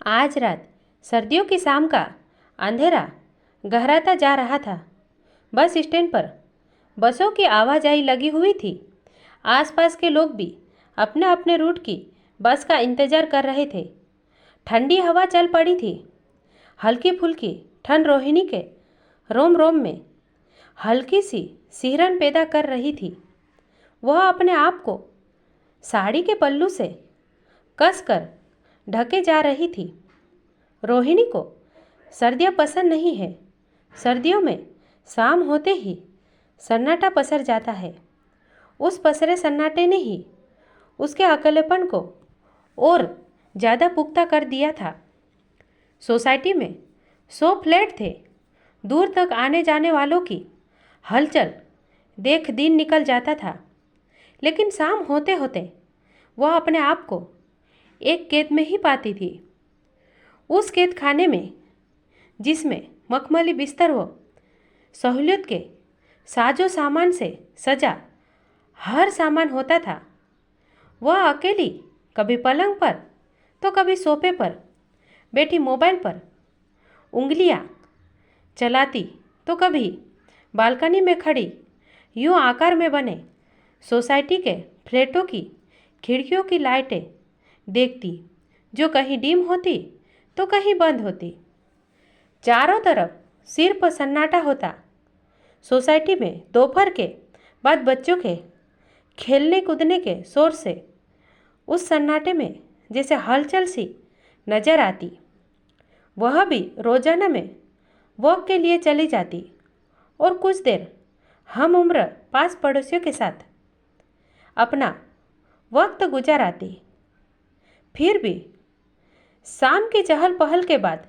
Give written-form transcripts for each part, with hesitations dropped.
आज रात सर्दियों की शाम का अंधेरा गहराता जा रहा था। बस स्टैंड पर बसों की आवाजाही लगी हुई थी। आसपास के लोग भी अपने अपने रूट की बस का इंतजार कर रहे थे। ठंडी हवा चल पड़ी थी। हल्की फुल्की ठंड रोहिणी के रोम रोम में हल्की सी सिहरन पैदा कर रही थी। वह अपने आप को साड़ी के पल्लू से कसकर ढके जा रही थी। रोहिणी को सर्दियाँ पसंद नहीं है। सर्दियों में शाम होते ही सन्नाटा पसर जाता है। उस पसरे सन्नाटे ने ही उसके अकेलेपन को और ज़्यादा पुख्ता कर दिया था। सोसाइटी में 100 फ्लैट थे। दूर तक आने जाने वालों की हलचल देख दिन निकल जाता था। लेकिन शाम होते होते वह अपने आप को एक कैद में ही पाती थी। उस कैद खाने में जिसमें मखमली बिस्तर व सहूलियत के साजो सामान से सजा हर सामान होता था। वह अकेली कभी पलंग पर तो कभी सोफे पर बैठी मोबाइल पर उंगलियां चलाती तो कभी बालकनी में खड़ी यूं आकार में बने सोसाइटी के फ्लैटों की खिड़कियों की लाइटें देखती, जो कहीं डिम होती तो कहीं बंद होती। चारों तरफ सिर्फ सन्नाटा होता। सोसाइटी में दोपहर के बाद बच्चों के खेलने कूदने के शोर से उस सन्नाटे में जैसे हलचल सी नजर आती। वह भी रोजाना में वॉक के लिए चली जाती और कुछ देर हम उम्र पास पड़ोसियों के साथ अपना वक्त गुजाराती। फिर भी शाम की चहल पहल के बाद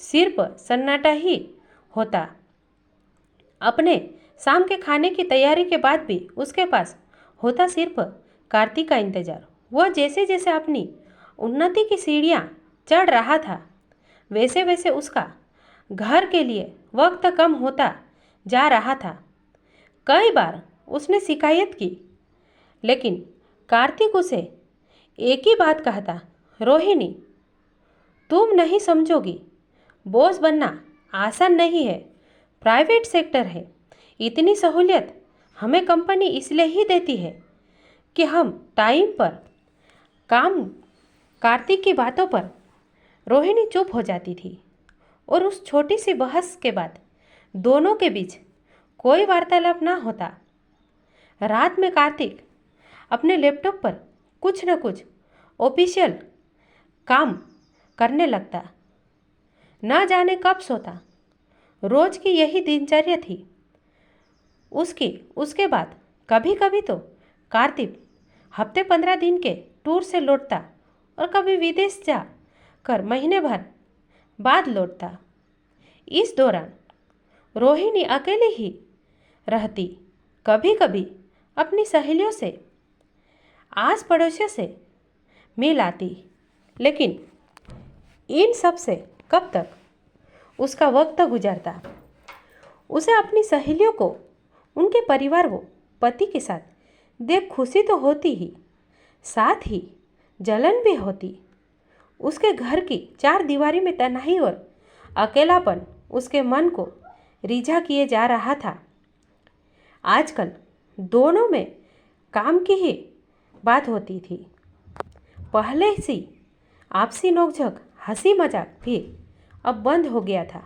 सिर्फ सन्नाटा ही होता। अपने शाम के खाने की तैयारी के बाद भी उसके पास होता सिर्फ कार्तिक का इंतजार। वह जैसे जैसे अपनी उन्नति की सीढ़ियाँ चढ़ रहा था, वैसे वैसे उसका घर के लिए वक्त कम होता जा रहा था। कई बार उसने शिकायत की, लेकिन कार्तिक उसे एक ही बात कहता, रोहिणी, तुम नहीं समझोगी, बॉस बनना आसान नहीं है। प्राइवेट सेक्टर है। इतनी सहूलियत हमें कंपनी इसलिए ही देती है कि हम टाइम पर काम। कार्तिक की बातों पर रोहिणी चुप हो जाती थी और उस छोटी सी बहस के बाद दोनों के बीच कोई वार्तालाप ना होता। रात में कार्तिक अपने लैपटॉप पर कुछ न कुछ ऑफिशियल काम करने लगता। न जाने कब सोता। रोज की यही दिनचर्या थी उसकी। उसके बाद कभी कभी तो कार्तिक हफ्ते 15 दिन के टूर से लौटता और कभी विदेश जा कर महीने भर बाद लौटता। इस दौरान रोहिणी अकेले ही रहती। कभी कभी अपनी सहेलियों से, आस पड़ोसियों से मिल आती, लेकिन इन सब से कब तक उसका वक्त गुजरता। उसे अपनी सहेलियों को, उनके परिवार व पति के साथ देख खुशी तो होती ही, साथ ही जलन भी होती। उसके घर की चार दीवारी में तन्हाई और अकेलापन उसके मन को रिझा किए जा रहा था। आजकल दोनों में काम की ही बात होती थी। पहले सी आपसी नोकझोंक, हंसी मजाक भी अब बंद हो गया था।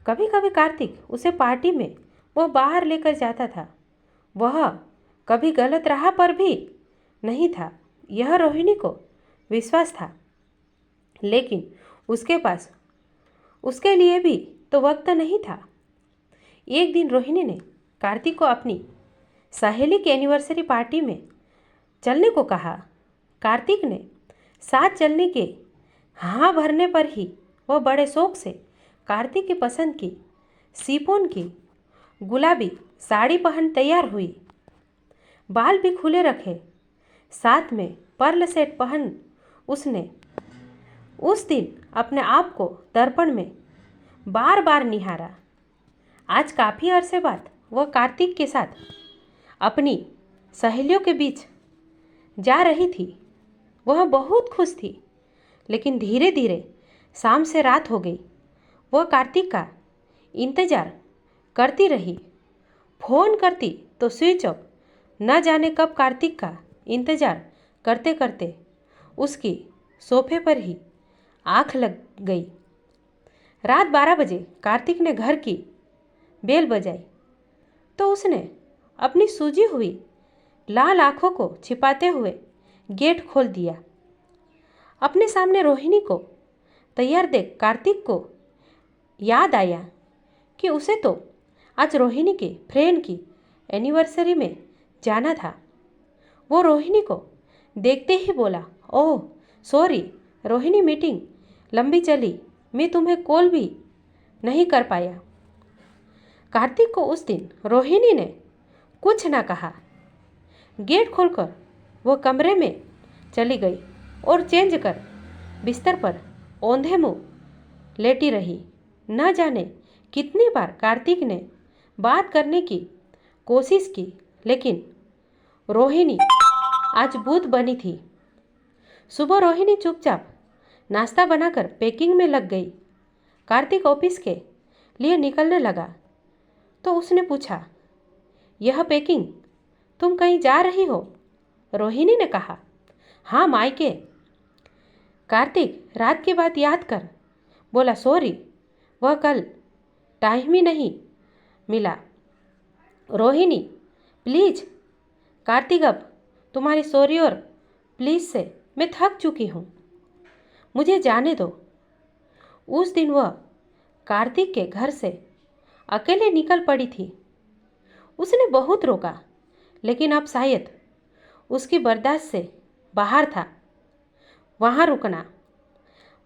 कभी कभी कार्तिक उसे पार्टी में वो बाहर लेकर जाता था। वह कभी गलत राह पर भी नहीं था, यह रोहिणी को विश्वास था। लेकिन उसके पास उसके लिए भी तो वक्त नहीं था। एक दिन रोहिणी ने कार्तिक को अपनी सहेली की एनिवर्सरी पार्टी में चलने को कहा। कार्तिक ने साथ चलने के हाँ भरने पर ही वह बड़े शौक से कार्तिक की पसंद की शिफॉन की गुलाबी साड़ी पहन तैयार हुई। बाल भी खुले रखे, साथ में पर्ल सेट पहन उसने उस दिन अपने आप को दर्पण में बार बार निहारा। आज काफ़ी अरसे बाद वह कार्तिक के साथ अपनी सहेलियों के बीच जा रही थी। वह बहुत खुश थी। लेकिन धीरे धीरे शाम से रात हो गई। वह कार्तिक का इंतज़ार करती रही। फ़ोन करती तो स्विच ऑफ। न जाने कब कार्तिक का इंतज़ार करते करते उसकी सोफे पर ही आँख लग गई। रात 12 बजे कार्तिक ने घर की बेल बजाई तो उसने अपनी सूजी हुई लाल आँखों को छिपाते हुए गेट खोल दिया। अपने सामने रोहिणी को तैयार देख कार्तिक को याद आया कि उसे तो आज रोहिणी के फ्रेंड की एनिवर्सरी में जाना था। वो रोहिणी को देखते ही बोला, ओह सॉरी रोहिणी, मीटिंग लंबी चली, मैं तुम्हें कॉल भी नहीं कर पाया। कार्तिक को उस दिन रोहिणी ने कुछ ना कहा। गेट खोलकर वो कमरे में चली गई और चेंज कर बिस्तर पर औंधे मुंह लेटी रही। न जाने कितनी बार कार्तिक ने बात करने की कोशिश की, लेकिन रोहिणी आज भूत बनी थी। सुबह रोहिणी चुपचाप नाश्ता बनाकर पैकिंग में लग गई। कार्तिक ऑफिस के लिए निकलने लगा तो उसने पूछा, यह पैकिंग तुम कहीं जा रही हो? रोहिणी ने कहा, हाँ मायके। कार्तिक रात की बात याद कर बोला, सॉरी वह कल टाइम ही नहीं मिला। रोहिणी प्लीज। कार्तिक अब तुम्हारी सॉरी और प्लीज से मैं थक चुकी हूँ, मुझे जाने दो। उस दिन वह कार्तिक के घर से अकेले निकल पड़ी थी। उसने बहुत रोका, लेकिन अब शायद उसकी बर्दाश्त से बाहर था वहाँ रुकना।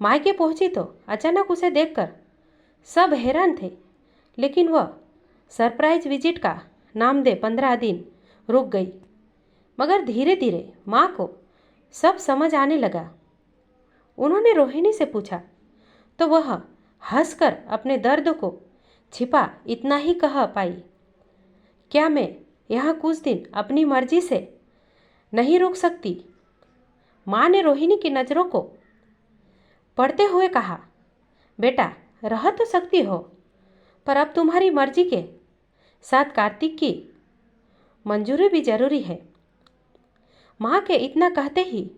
मायके पहुंची तो अचानक उसे देखकर सब हैरान थे, लेकिन वह सरप्राइज विजिट का नाम दे 15 दिन रुक गई। मगर धीरे धीरे माँ को सब समझ आने लगा। उन्होंने रोहिणी से पूछा तो वह हंसकर अपने दर्द को छिपा इतना ही कह पाई, क्या मैं यहाँ कुछ दिन अपनी मर्जी से नहीं रुक सकती? माँ ने रोहिणी की नज़रों को पढ़ते हुए कहा, बेटा रह तो सकती हो, पर अब तुम्हारी मर्जी के साथ कार्तिक की मंजूरी भी जरूरी है। माँ के इतना कहते ही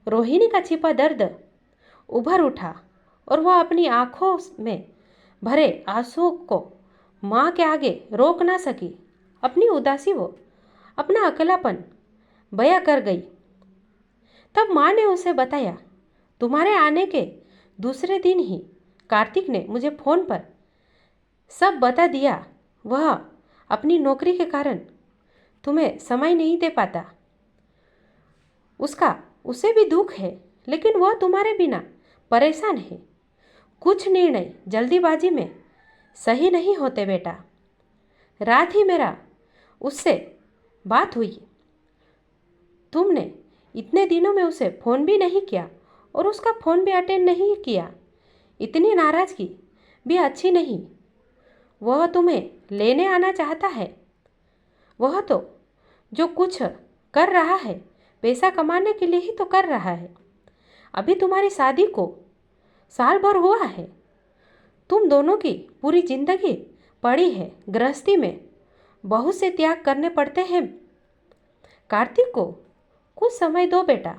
रोहिणी का छिपा दर्द उभर उठा और वह अपनी आंखों में भरे आंसुओं को माँ के आगे रोक ना सकी। अपनी उदासी वो अपना अकेलापन बयां कर गई। तब माँ ने उसे बताया, तुम्हारे आने के दूसरे दिन ही कार्तिक ने मुझे फ़ोन पर सब बता दिया। वह अपनी नौकरी के कारण तुम्हें समय नहीं दे पाता। उसे भी दुख है, लेकिन वह तुम्हारे बिना परेशान है। कुछ निर्णय जल्दीबाजी में सही नहीं होते बेटा। रात ही मेरा उससे बात हुई। तुमने इतने दिनों में उसे फ़ोन भी नहीं किया और उसका फ़ोन भी अटेंड नहीं किया। इतनी नाराज़गी भी अच्छी नहीं। वह तुम्हें लेने आना चाहता है। वह तो जो कुछ कर रहा है पैसा कमाने के लिए ही तो कर रहा है। अभी तुम्हारी शादी को साल भर हुआ है। तुम दोनों की पूरी जिंदगी पड़ी है गृहस्थी में। बहुत से त्याग करने पड़ते हैं। कार्तिक को कुछ समय दो बेटा,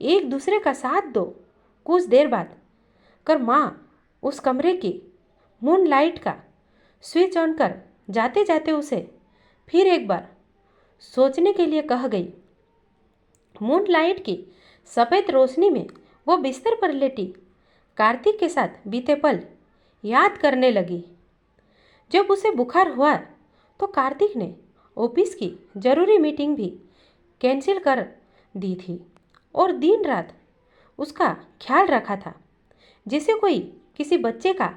एक दूसरे का साथ दो। कुछ देर बाद कर माँ उस कमरे की मून लाइट का स्विच ऑन कर जाते जाते उसे फिर एक बार सोचने के लिए कह गई। मून लाइट की सफ़ेद रोशनी में वो बिस्तर पर लेटी कार्तिक के साथ बीते पल याद करने लगी। जब उसे बुखार हुआ तो कार्तिक ने ऑफिस की ज़रूरी मीटिंग भी कैंसिल कर दी थी और दिन रात उसका ख्याल रखा था, जैसे कोई किसी बच्चे का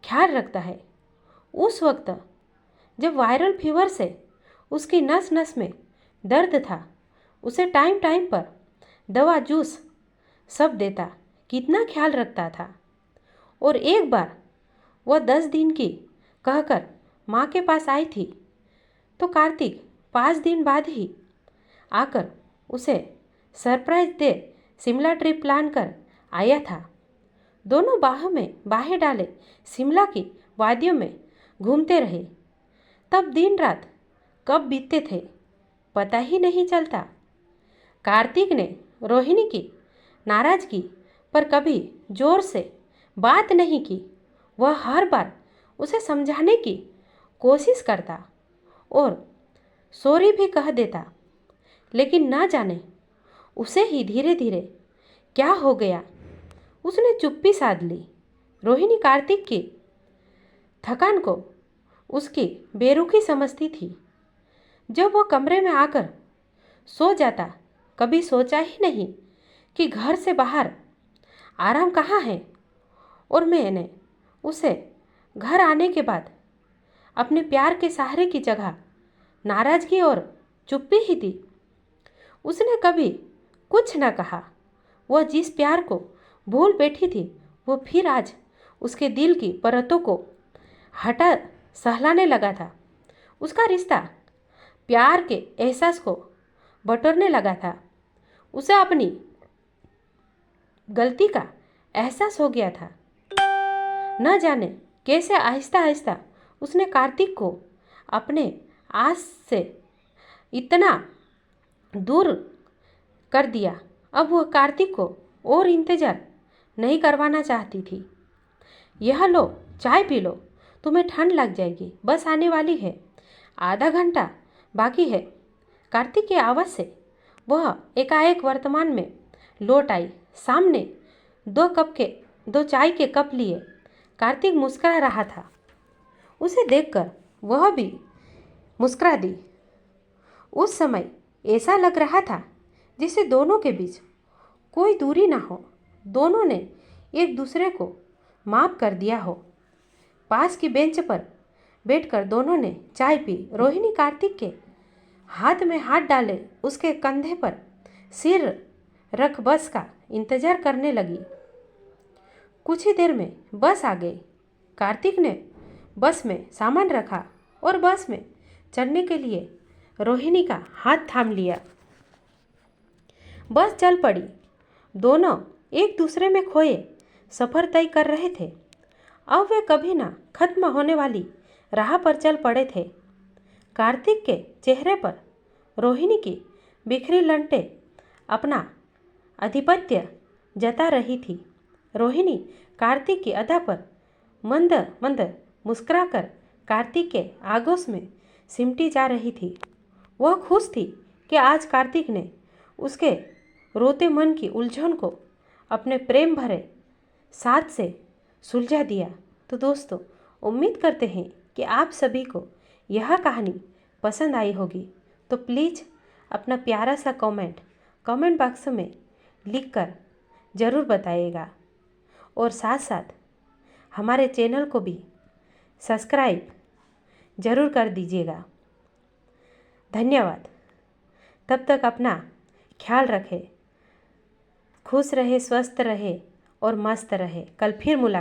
ख्याल रखता है। उस वक्त जब वायरल फीवर से उसकी नस नस में दर्द था, उसे टाइम टाइम पर दवा जूस सब देता, कितना ख्याल रखता था। और एक बार वह 10 दिन की कहकर माँ के पास आई थी तो कार्तिक 5 दिन बाद ही आकर उसे सरप्राइज दे शिमला ट्रिप प्लान कर आया था। दोनों बाहें डाले शिमला की वादियों में घूमते रहे। तब दिन रात कब बीतते थे पता ही नहीं चलता। कार्तिक ने रोहिणी की नाराज़गी पर कभी जोर से बात नहीं की। वह हर बार उसे समझाने की कोशिश करता और सॉरी भी कह देता, लेकिन ना जाने उसे ही धीरे धीरे क्या हो गया, उसने चुप्पी साध ली। रोहिणी कार्तिक की थकान को उसकी बेरुखी समझती थी। जब वह कमरे में आकर सो जाता, कभी सोचा ही नहीं कि घर से बाहर आराम कहाँ है। और मैंने उसे घर आने के बाद अपने प्यार के सहारे की जगह नाराज़गी और चुप्पी ही दी। उसने कभी कुछ न कहा। वह जिस प्यार को भूल बैठी थी वो फिर आज उसके दिल की परतों को हटा सहलाने लगा था। उसका रिश्ता प्यार के एहसास को बटोरने लगा था। उसे अपनी गलती का एहसास हो गया था। न जाने कैसे आहिस्ता आहिस्ता उसने कार्तिक को अपने आस से इतना दूर कर दिया। अब वह कार्तिक को और इंतज़ार नहीं करवाना चाहती थी। यह लो, चाय पी लो, तुम्हें ठंड लग जाएगी, बस आने वाली है, आधा घंटा बाकी है। कार्तिक की आवाज़ से वह एकाएक वर्तमान में लौट आई। सामने दो चाय के कप लिए कार्तिक मुस्कुरा रहा था। उसे देखकर वह भी मुस्कुरा दी। उस समय ऐसा लग रहा था जैसे दोनों के बीच कोई दूरी ना हो। दोनों ने एक दूसरे को माफ़ कर दिया हो। पास की बेंच पर बैठकर दोनों ने चाय पी। रोहिणी कार्तिक के हाथ में हाथ डाले उसके कंधे पर सिर रख बस का इंतज़ार करने लगी। कुछ ही देर में बस आ गई। कार्तिक ने बस में सामान रखा और बस में चढ़ने के लिए रोहिणी का हाथ थाम लिया। बस चल पड़ी। दोनों एक दूसरे में खोए सफ़र तय कर रहे थे। अब वे कभी ना खत्म होने वाली राह पर चल पड़े थे। कार्तिक के चेहरे पर रोहिणी की बिखरी लंटें अपना आधिपत्य जता रही थी। रोहिणी कार्तिक की अदा पर मंद मंद मुस्कुराकर कार्तिक के आगोश में सिमटी जा रही थी। वह खुश थी कि आज कार्तिक ने उसके रोते मन की उलझन को अपने प्रेम भरे साथ से सुलझा दिया। तो दोस्तों, उम्मीद करते हैं कि आप सभी को यह कहानी पसंद आई होगी। तो प्लीज़ अपना प्यारा सा कमेंट बॉक्स में लिखकर ज़रूर बताइएगा और साथ साथ हमारे चैनल को भी सब्सक्राइब ज़रूर कर दीजिएगा। धन्यवाद। तब तक अपना ख्याल रखें, खुश रहे, स्वस्थ रहे और मस्त रहे। कल फिर मुलाकात।